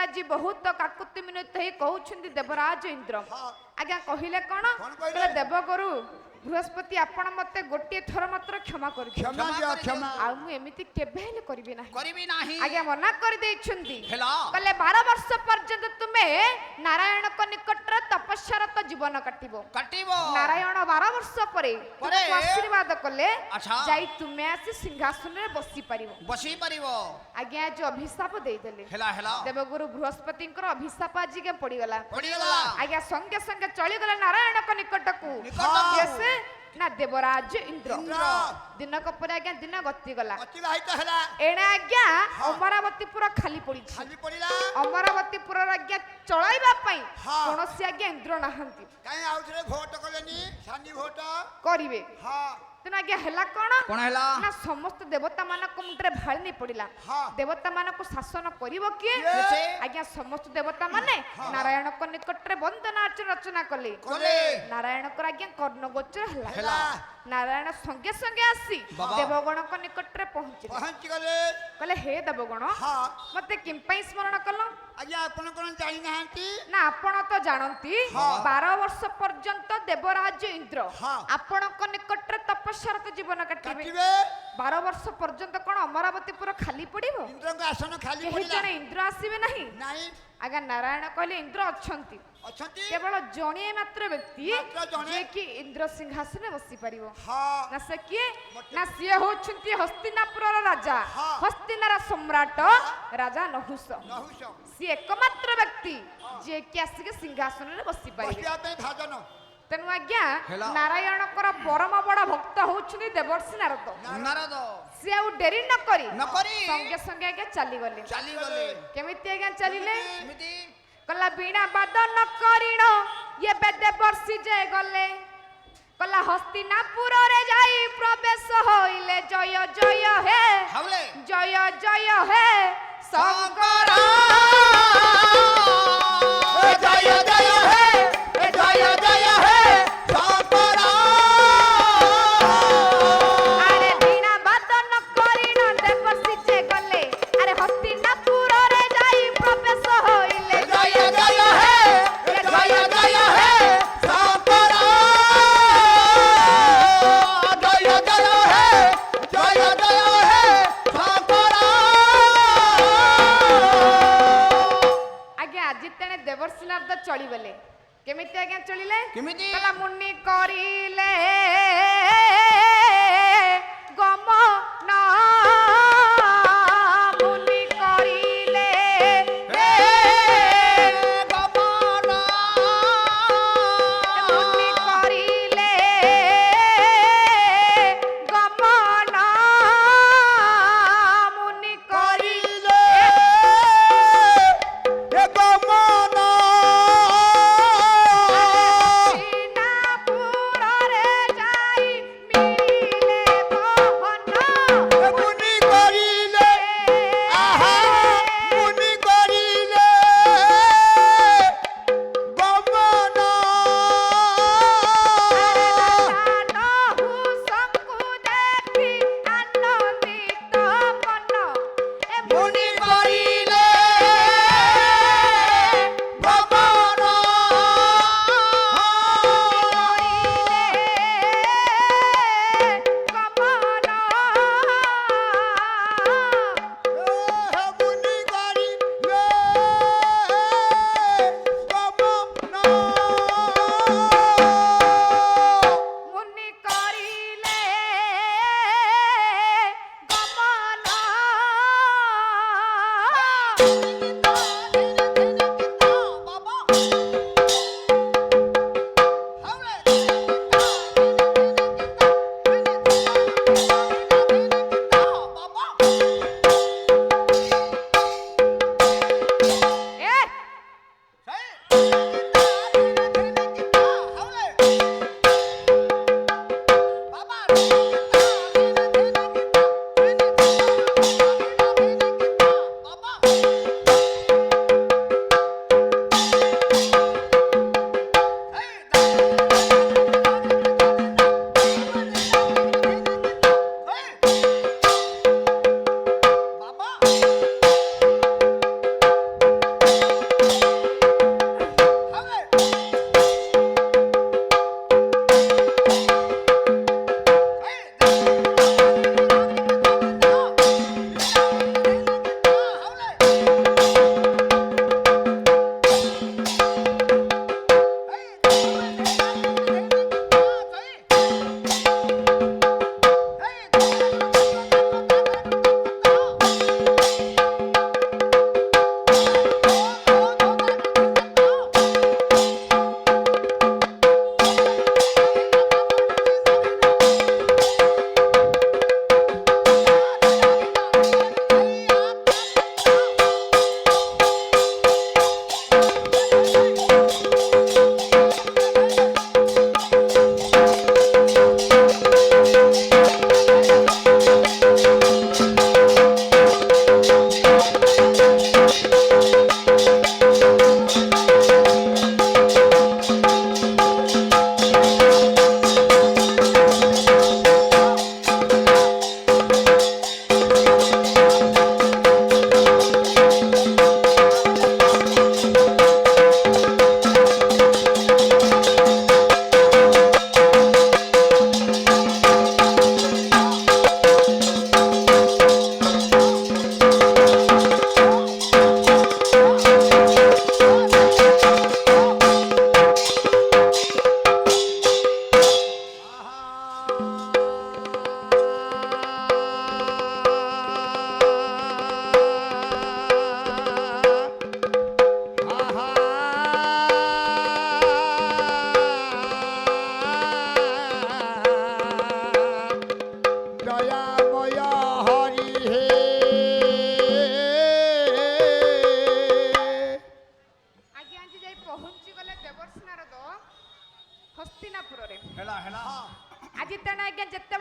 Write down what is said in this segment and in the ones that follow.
आज बहुत काकुति मिनत हे कहउछन्ती देवराज इंद्र आज्ञा कहिले कोन कहले देवगुरु बृहस्पति आपण मते गोटे थर मात्र क्षमा कर क्षमा आ मु एमिति केबे हेले करबी नाही आज्ञा मना कर देछन्ती कहले 12 वर्ष पर्यंत तुमे नारायण को निकट तपस्यारत जीवन काटिबो नारायण 12 वर्ष परे तुमको आशीर्वाद कले जाई तुमे आसी सिंहासन रे बसी परिबो आज्ञा जो अभिशाप देई देले देवगुरु बृहस्पति अभिशाप आज के पड़ी गला आज्ञा संगे संगे चली गला नारायण को निकट को कैसे ना देवराज इंद्र दिन पर आज्ञा दिन गति गला एणे आज्ञा अमरावतीपुर खाली पड़ी अमरावतीपुर आज्ञा चलाइबा पई कोनोसी आज्ञा इंद्र नाहंती काई आउथरे भोट कलेनी सानी भोट करिवे तेन आज्ञा हला कोन हला ना समस्त देवता मानक मुंडरे भाळ नै पड़िला देवता मानक शासन करिवो किए आज्ञा समस्त देवता माने नारायण को निकट रे वंदना रचना कले नारायण को आज्ञा कर्ण गोचर हला नारायण संगे संगे आसी देवगण को निकट रे पहुंच गले कहले हे देवगण मते किम पई स्मरण कलो आज्ञा आपण कोन जानि नाहंती ना आपण तो जानंती 12 वर्ष पर्यंत देवराज इंद्र आपण को निकट रे तपस्यारत जीवन काटिबे 12 वर्ष पर्यंत कोन अमरावतीपुर खाली पड़िबो इंद्र का आसन खाली पड़िला जने इंद्र आसीबे नाही आगा नारायण कहले इंद्र अछंती केवल जणिए मात्र व्यक्ति जे कि इंद्र सिंहासन में बसी परिबो ना से किए ना से होछंती हस्तिनापुर राजा हस्तिनारा सम्राट राजा नहुष सी एकमात्र व्यक्ति जे कि आसी सिंहासन में बसी परिबो तेनु आज्ञा नारायण कर परम बड़ भक्त होछनी देवर्षि नारद से आ डेरी न करी संगे संगे आज्ञा चली गले केमिति आज्ञा चलिले कला बीणा बादन करिण ये देवर्षि जे गले कला हस्तिनापुर रे जाई प्रवेश होइले जय जय हे शंकर जय जय हे जय हे चली गले केमिति आज्ञा चलिले केमिति कला मुन्नी करिले गम ना मुन्नी करिले गम ना मुन्नी करिले गम ना मुन्नी करिले गम ना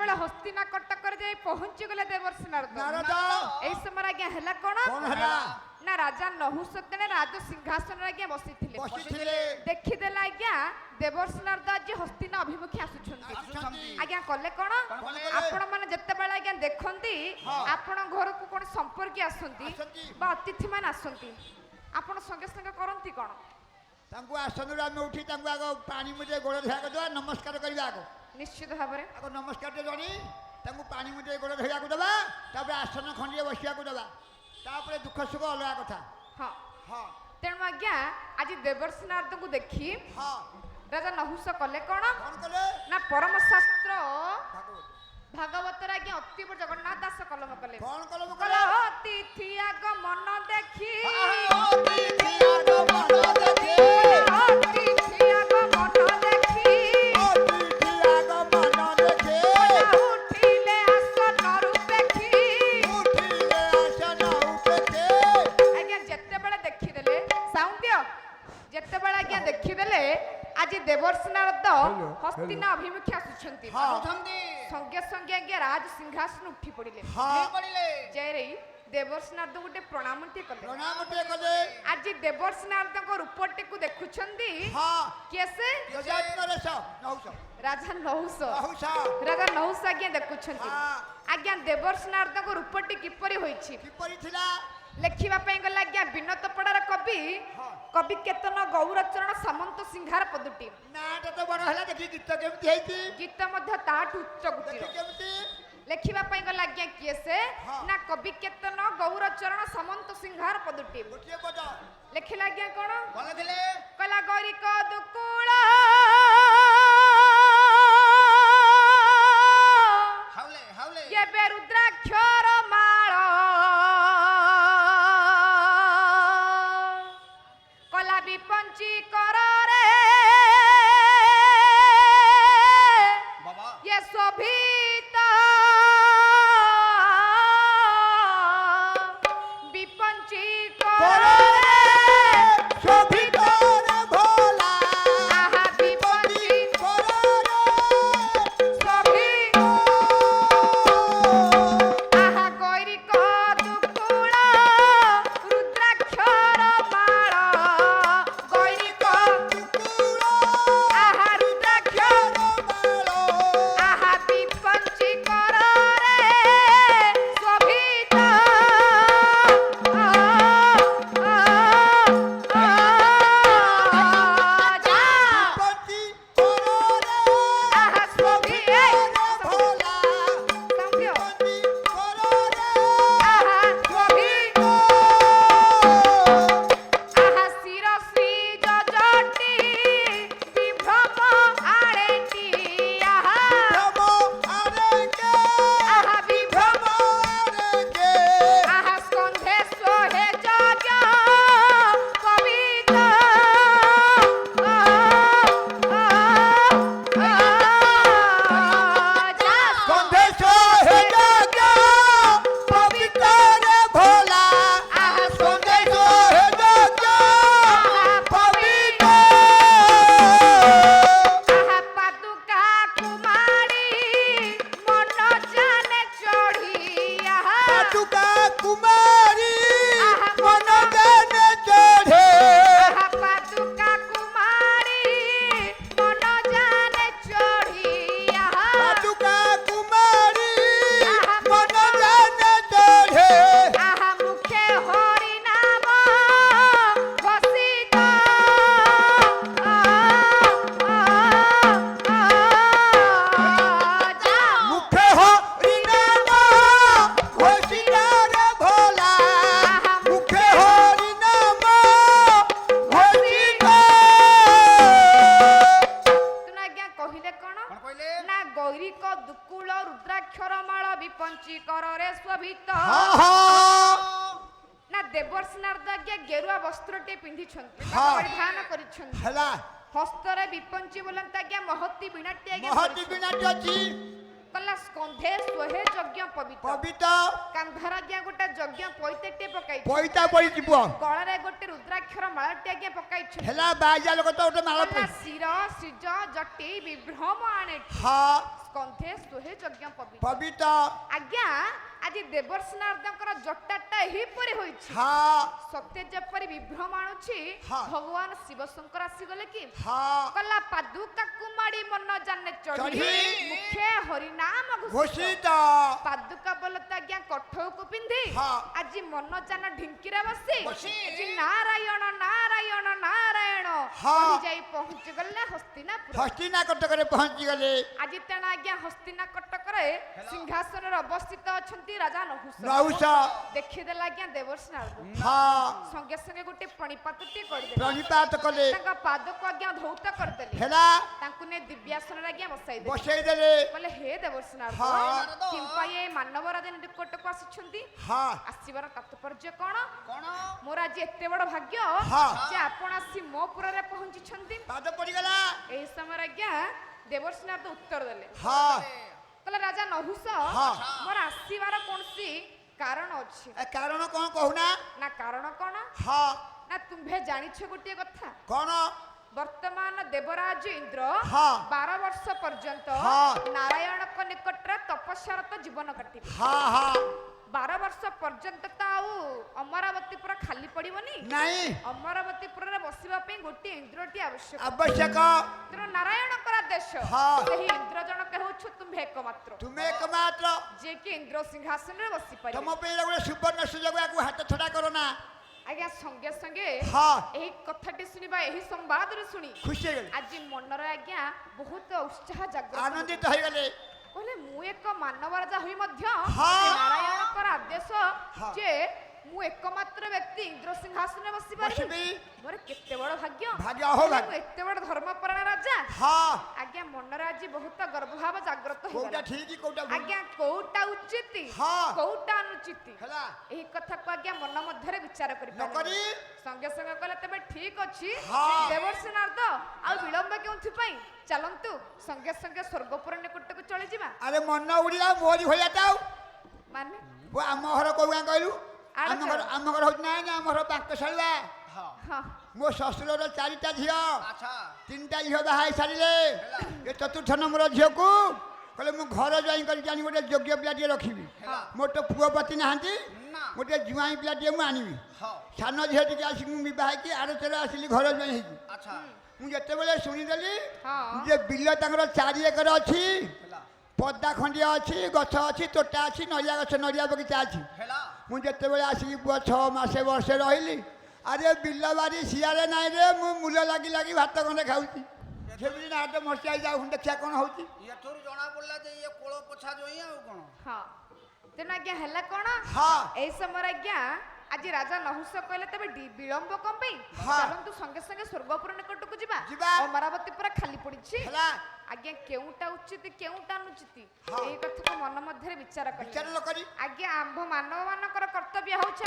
ଯେତେବେଳେ ହସ୍ତିନା କଟକରେ ଯାଇ ପହଞ୍ଚି ଗଲେ ଦେବର୍ଷି ନାରଦ ନାରଦ ଏଇ ସମୟରେ ଆଜ୍ଞା ହେଲା କଣ କଣ ହେଲା ନା ରାଜା ନହୁଷ ତେଣେ ରାଜ ସିଂହାସନରେ ଆଜ୍ଞା ବସିଥିଲେ ବସିଥିଲେ ଦେଖିଦେଲା ଆଜ୍ଞା ଦେବର୍ଷି ନାରଦ ଆଜି ହସ୍ତିନା ଅଭିମୁଖୀ ଆସୁଛନ୍ତି ଆଜ୍ଞା କଲେ କଣ ଆପଣ ମାନେ ଯେତେବେଳେ ଆଜ୍ଞା ଦେଖନ୍ତି ଆପଣ ଘରକୁ କଣ ସମ୍ପର୍କୀୟ ଆସନ୍ତି ବା ଅତିଥି ମାନେ ଆସନ୍ତି ଆପଣ ସଙ୍ଗେ ସଙ୍ଗେ କରନ୍ତି କଣ ତାଙ୍କୁ ଆସନରୁ ଆମେ ଉଠି ତାଙ୍କୁ ଆଗ ପାଣି ମୁଠେ ଗୋଡ଼ ଧୋଇବାକୁ ଦେବା ନମସ୍କାର କରିବା ଆଗ ନିଶ୍ଚିତ ଭାବରେ ଆଗ ନମସ୍କାରଟେ ଜଣେଇ ତାଙ୍କୁ ପାଣି ମୁଠେ ଗୋଡ଼ ଧୋଇବାକୁ ଦେବା ତାପରେ ଆସନ ଖଣ୍ଡିଏ ବସିବାକୁ ଦେବା ତାପରେ ଦୁଃଖ ସୁଖ ଅଲଗା କଥା ହଁ ହଁ ତେଣୁ ଆଜ୍ଞା ଆଜି ଦେବର୍ଷି ନାରଦଙ୍କୁ ଦେଖି ହଁ ରାଜା ନହୁଷ କଲେ କଣ କଣ କଲେ ନା ପରମ ଶାସ୍ତ୍ର ଭାଗବତ ଭାଗବତରେ ଆଜ୍ଞା ଅତିବ ଜଗନ୍ନାଥ ଦାସ କଲମ କଲେ କଣ କଲମ କଲ କଲେ ଅତିଥି ଆଗ ମନ ଦେଖି ଅତିଥି ଆଗ ମନ ଦେଖି ଅତିଥି ଆଗ ମନ ଦେଖି ଅତିଥି ଆଗ ମନ ଦେଖି ଉଠିଲେ ଆସନରୁ ଦେଖି ଉଠିଲେ ଆସନ ଉପେକ୍ଷେ ଆଜ୍ଞା ଯେତେବେଳେ ଦେଖିଦେଲେ ସାଉଣ୍ଡ ଦିଅ ଯେତେବେଳେ ଆଜ୍ଞା ଦେଖିଦେଲେ ଆଜି ଦେବର୍ଷି ନାରଦ ହସ୍ତିନା ଅଭିମୁଖୀ ଆସୁଛନ୍ତି ସଙ୍ଗେ ସଙ୍ଗେ ଆଜ୍ଞା ରାଜ ସିଂହାସନ ଉଠି ପଡିଲେ ଜୟରେଇ ଦେବର୍ଷି ନାରଦ ଗୋଟେ ପ୍ରଣାମଟିଏ କଲେ ପ୍ରଣାମଟେ କଲେ ଆଜି ଦେବର୍ଷି ନାରଦଙ୍କ ରୂପଟିକୁ ଦେଖୁଛନ୍ତି ହଁ କିଏ ସେ ଯଜାତ୍ନରେଶ ନହୁଷ ରାଜା ନହୁଷ ନହୁଷ ରାଜା ନହୁଷ ଆଜ୍ଞା ଦେଖୁଛନ୍ତି ହଁ ଆଜ୍ଞା ଦେବର୍ଷି ନାରଦଙ୍କ ରୂପଟି କିପରି ହୋଇଛି କିପରି ଥିଲା ଲେଖିବା ପାଇଁ ଗଲେ ଆଜ୍ଞା ବିନୋଦପଡାର କବି କବି କେତନ ଗୌରଚରଣ ସାମନ୍ତ ସିଂହାର ପଦୁଟି ନାଟା ତ ବଡ ହେଲା ଦେଖି ଗୀତ କେମିତି ହେଇଛି ଗୀତ ମଧ୍ୟ ତାଠୁ ଉଚ୍ଚ ଦେଖି କୋଟିର କେମିତି ଲେଖିବା ପାଇଁ ଗଲେ ଆଜ୍ଞା କିଏ ସେ ହଁ। ନା କବି କେତନ ଗୌରଚରଣ ସାମନ୍ତ ସିଂହାର ପଦୁଟି ଗୋଟିଏ ପଦ ଲେଖିଲା ଆଜ୍ଞା କଣ କଣ ଥିଲେ କଲା ଗରିକ ଦୁକୁଳ ହାଉଲେ ହାଉଲେ ଏବେ ରୁଦ୍ରାକ୍ଷର ମାଳ କଲା ବିପଞ୍ଚି କରରେ ବାবা ये शोभित विपंची কররে শোভিত রে ভোলা आहा विपंची কররে शोभित आहा गौरिक दुकुळ रुद्राक्षर माळ गौरिक आहा रुद्राक्षर आहा विपंची कररे शोभित जा পতি কররে आहा शोभित ভোলা संभ्य পতি কররে आहा शोभित आहा शिरसी जजटी विभ्रम आळेटी आहा ভ্রম আরেকে आहा विभ्रम ভ্রম আরেকে आहा स्कंधे सोहे जग कवित जा সন্দেশ হে জাগ পবিত্র রে ভোলা आहा সন্দেশ स्कंधे হে জাগ পবিত্র आहा पादुका कुमारी मन जाने चढ़ी आहा পাটুকা কুমারী आहा মন জানে চড়ে आहा पादुका कुमारी मन जाने चढ़ी आहा পাটুকা কুমারী মন জানে চড়ে आहा मुखे हरि नाम घोषित जा মুখে হরি নাম ঘোষিত রে ভোলা মুখে হরি নাম ঘোষিত ତୁନ ଆଜ୍ଞା କହିଲେ କଣ ନା ଗୌରିକ ଦୁକୁଳ ରୁଦ୍ରାକ୍ଷର ମାଳ ବିପଞ୍ଚି କରରେ ଶୋଭିତ ନା ଦେବର୍ଷି ନାରଦ ଆଜ୍ଞା ଗେରୁଆ ବସ୍ତ୍ରଟେ ପିନ୍ଧିଛନ୍ତି ହଁ। ପରିଧାନ କରିଛନ୍ତି ହେଲା ହସ୍ତରେ ବିପଞ୍ଚି ବୋଲନ୍ତି ଆଜ୍ଞା ମହତି ବିଣାଟି ଆଜ୍ଞା ମହତି ଧରିଛନ୍ତି। ବିନାଟି ଅଛି କଲା ସ୍କନ୍ଧେ ସ୍ୱହେ ଯଜ୍ଞ ପବିତ୍ର ପବିତ୍ର କାନ୍ଧର ଆଜ୍ଞା ଗୋଟେ ଯଜ୍ଞ ପଇତେଟେ ପକାଇଛି ପଇତା ପଡ଼ିଯିବ ଗଳାରେ ଗୋଟେ ରୁଦ୍ରାକ୍ଷର ମାଳଟି ଆଜ୍ଞା ପକାଇଛନ୍ତି ହେଲା ବାଜା ଲୋକ ତ ଗୋଟେ ମାଳ କଲା ଶିର ସିଜ ଜଟି ବିଭ୍ରମ ଆଣେଠି ହଁ କନ୍ଧେ ସୁହେ ଯଜ୍ଞ ପବିତ୍ର ପବିତ୍ର ଆଜ୍ଞା ଆଜି ଦେବର୍ଷି ନାରଦଙ୍କର ଜଟାଟା ଏହିପରି ହୋଇଛି ହଁ ସତ୍ୟ ଯେପରି ବିଭ୍ରମ ଆଣୁଛି ହଁ। ଭଗବାନ ଶିବ ଶଙ୍କର ଆସିଗଲେ କି ହଁ କଲା ପାଦୁକାକୁ ମାଡ଼ି ମନ ଜାନେ ଚଢି ଚଢି ମୁଖେ ହରିନାମ ଘୋଷିତ ଘୋଷିତ ପାଦୁକା ବୋଲ ତ ଆଜ୍ଞା କଠଉକୁ ପିନ୍ଧି ହଁ। ଆଜି ମନ ଜାନ ଢିଙ୍କିରେ ବସି ବସି ଆଜି ନାରାୟଣ ନାରାୟଣ ନାରାୟଣ ହଁ। କହି ଯାଇ ପହଞ୍ଚି ଗଲେ ହସ୍ତିନାପୁର ହସ୍ତିନା କଟକରେ ପହଞ୍ଚିଗଲେ ଆଜି ତେଣୁ ଆଜ୍ଞା ହସ୍ତିନା କଟକରେ ସିଂହାସନରେ ଅବସ୍ଥିତ ଅଛନ୍ତି ରାଜା ନହୁଷ ନହୁଷ ଦେଖିଦେଲା ଆଜ୍ଞା ଦେବର୍ଷି ନାରଦ ହଁ ସଙ୍ଗେ ସଙ୍ଗେ ଗୋଟେ ପ୍ରଣିପାତଟିଏ କରିଦେଲେ ପ୍ରଣିପାତ କଲେ ତାଙ୍କ ପାଦକୁ ଆଜ୍ଞା ଧୌତ କରିଦେଲେ ହେଲା ତାଙ୍କୁ ନେଇ ଦିବ୍ୟାସନରେ ଆଜ୍ଞା ବସାଇଦେଲେ ବସେଇଦେଲେ କହିଲେ ହେ ଦେବର୍ଷି ନାରଦ ହଁ। କିମ୍ପା ଏ ମାନବ ରାଜ ନିକଟକୁ ଆସିଛନ୍ତି ହଁ ଆସିବାର ତାତ୍ପର୍ଯ୍ୟ କଣ କଣ ମୋର ଆଜି ଏତେ ବଡ ଭାଗ୍ୟ ହଁ। ଯେ ଆପଣ ଆସି ମୋ ପୁରରେ ପହଞ୍ଚିଛନ୍ତି ପାଦ ପଡିଗଲା ଏହି ସମୟରେ ଆଜ୍ଞା ଦେବର୍ଷି ନାରଦ ଉତ୍ତର ଦେଲେ ହଁ କହିଲେ ରାଜା ନହୁଷ ହଁ। ମୋର ଆସିବାର କୌଣସି କାରଣ ଅଛି ଏ କାରଣ କଣ କହୁନା ନା କାରଣ କଣ ହଁ ନା ତୁମ୍ଭେ ଜାଣିଛ ଗୋଟିଏ କଥା କଣ ବର୍ତ୍ତମାନ ଦେବରାଜ ଇନ୍ଦ୍ର ହଁ। 12 ବର୍ଷ ପର୍ଯ୍ୟନ୍ତ ହଁ। ନାରାୟଣଙ୍କ ନିକଟରେ ତପସ୍ୟାରତ ଜୀବନ କାଟିବେ ହଁ ହଁ 12 ବର୍ଷ ପର୍ଯ୍ୟନ୍ତ ତ ଆଉ ଅମରାବତୀ ପୁରା ଖାଲି ପଡିବନି ନାଇଁ ଅମରାବତୀ ପୁରରେ ବସିବା ପାଇଁ ଗୋଟିଏ ଇନ୍ଦ୍ରଟି ଆବଶ୍ୟକ ଆବଶ୍ୟକ ତେଣୁ ନାରାୟଣଙ୍କର ଆଦେଶ ହଁ। ସେହି ଇନ୍ଦ୍ର ଜଣକ ହେଉଛୁ ତୁମ୍ଭେ ଏକମାତ୍ର ତୁମେ ଏକମାତ୍ର ଯିଏକି ଇନ୍ଦ୍ର ସିଂହାସନରେ ବସିପାରିବେ ତମ ପାଇଁ ଗୋଟେ ସୁବର୍ଣ୍ଣ ସୁଯୋଗ ୟାକୁ ହାତ ଛଡା କର ନା ଆଜ୍ଞା ସଙ୍ଗେ ସଙ୍ଗେ ହଁ ଏହି କଥାଟି ଶୁଣିବା ଏହି ସମ୍ବାଦରେ ଶୁଣି ଖୁସି ହେଇଗଲେ ଆଜି ମନରେ ଆଜ୍ଞା ବହୁତ ଉତ୍ସାହ ଜାଗ୍ରତ ଆନନ୍ଦିତ ହେଇଗଲେ କହିଲେ ମୁଁ ଏକ ମାନବ ରାଜା ହୋଇ ମଧ୍ୟ ହଁ। ନାରାୟଣଙ୍କର ଆଦେଶ ହଁ। ଯେ ମୁଁ ଏକମାତ୍ର ବ୍ୟକ୍ତି ଇନ୍ଦ୍ର ସିଂହାସନରେ ବସିପାରିବି ବସିବି ମୋର କେତେ ବଡ ଭାଗ୍ୟ ଭାଗ୍ୟ ହଉ କହିଲେ, ଭାଗ୍ୟ ମୁଁ ଏତେ ବଡ ଧର୍ମପରାୟଣ ରାଜା ହଁ ଆଜ୍ଞା ମନରେ ଆଜି ବହୁତ ଗର୍ଭଭାବ ଜାଗ୍ରତ କୋଉଟା ହେଇଗଲା ଠିକ କୋଉଟା ଭୁଲ ଆଜ୍ଞା କୋଉଟା ଉଚିତ ହଁ। କୋଉଟା ଅନୁଚିତ ହେଲା ଏହି କଥାକୁ ଆଜ୍ଞା ମନ ମଧ୍ୟରେ ବିଚାର ନକରି କରିପାରିବେ ସଙ୍ଗେ ସଙ୍ଗେ କହିଲେ ତେବେ ଠିକ ଅଛି ହଁ। ଦେବର୍ଷି ନାରଦ ଆଉ ବିଳମ୍ବ କେଉଁଥିପାଇଁ ଚାଲନ୍ତୁ ସଙ୍ଗେ ସଙ୍ଗେ ସ୍ୱର୍ଗପୁର ନିକଟକୁ ଚଳିଯିବା ଆରେ ମନ ଉଡ଼ିଲା ମୋରି ଭଳିଆ ତ ଆଉ ମାନେ ଆମ ଘର କୋଉ ଗାଁ କହିଲୁ ଆଡଚଳ। ଆମ ଘର ହଉଛି ନାଇଁ ନା ଆମ ଘର ପାଙ୍କଶାଳୁଆ ହଁ ହଁ ମୋ ଶ୍ୱଶୁରର 4ଟା ଝିଅ ଆଚ୍ଛା 3ଟା ଝିଅ ବାହା ହେଇ ସାରିଲେ ଏ ଚତୁର୍ଥ ନମ୍ବର ଝିଅକୁ କହିଲେ ମୁଁ ଘର ଜ୍ୱାଇଁ କରିକି ଆଣି ଗୋଟେ ଯୋଗ୍ୟ ପିଲାଟିଏ ରଖିବି ହେଲା ମୋର ତ ପୁଅ ପତି ନାହାନ୍ତି ନା ଗୋଟେ ଜ୍ୱାଇଁ ପିଲାଟିଏ ମୁଁ ଆଣିବି ହଁ ସାନ ଝିଅ ଟିକେ ଆସିକି ମୁଁ ବିବାହ ହେଇକି ଆରଥର ଆସିଲି ଘର ଜ୍ୱାଇଁ ହେଇକି ଆଚ୍ଛା ମୁଁ ଯେତେବେଳେ ଶୁଣିଦେଲି ହଁ ଯେ ବିଲ ତାଙ୍କର 4 ଏକର ଅଛି ହେଲା ପଦା ଖଣ୍ଡିଆ ଅଛି ଗଛ ଅଛି ତୋଟା ଅଛି ନଡ଼ିଆ ଗଛ ନଡ଼ିଆ ବଗିଚା ଅଛି ହେଲା ମୁଁ ଯେତେବେଳେ ଆସିକି ପୁଅ 6 ମାସେ ବର୍ଷେ ରହିଲି ଆରେ ବିଲ ବାରି ସିଆରେ ନାହିଁ ରେ ମୁଁ ମୂଲ ଲାଗି ଲାଗି ଭାତ ଖଣ୍ଡେ ଖାଉଛି ସେମିତି ନା ହାତ ମସିଆ ଯାଉ ଦେଖିଆ କ'ଣ ହଉଛି ଏଥରୁ ଜଣା ପଡିଲା ଯେ ଇଏ କୋଳ ପୋଛା ଜଇଁ ଆଉ କଣ ହଁ ତେଣୁ ଆଜ୍ଞା ହେଲା କଣ ହଁ এই সময় আজ্ঞা আজি রাজা নহুষ কহিলে তবে বিলম্ব কম পাই হ্যাঁ। চলন্তু সঙ্গে সঙ্গে স্বর্গপুর নিকটকু ଯିବା ଯିବା। অমরাবতী পুরা খালি পড়িছি ହେଲା আজ্ঞা কেউটা উচিত কেউটা অনুচিত হ্যাঁ। এই কথাকে মন মধ্যে বিচার করি ବିଚାର ନ କରି আজ্ঞା আম্ভ মানব মানকর কর্তব্য হচ্ছে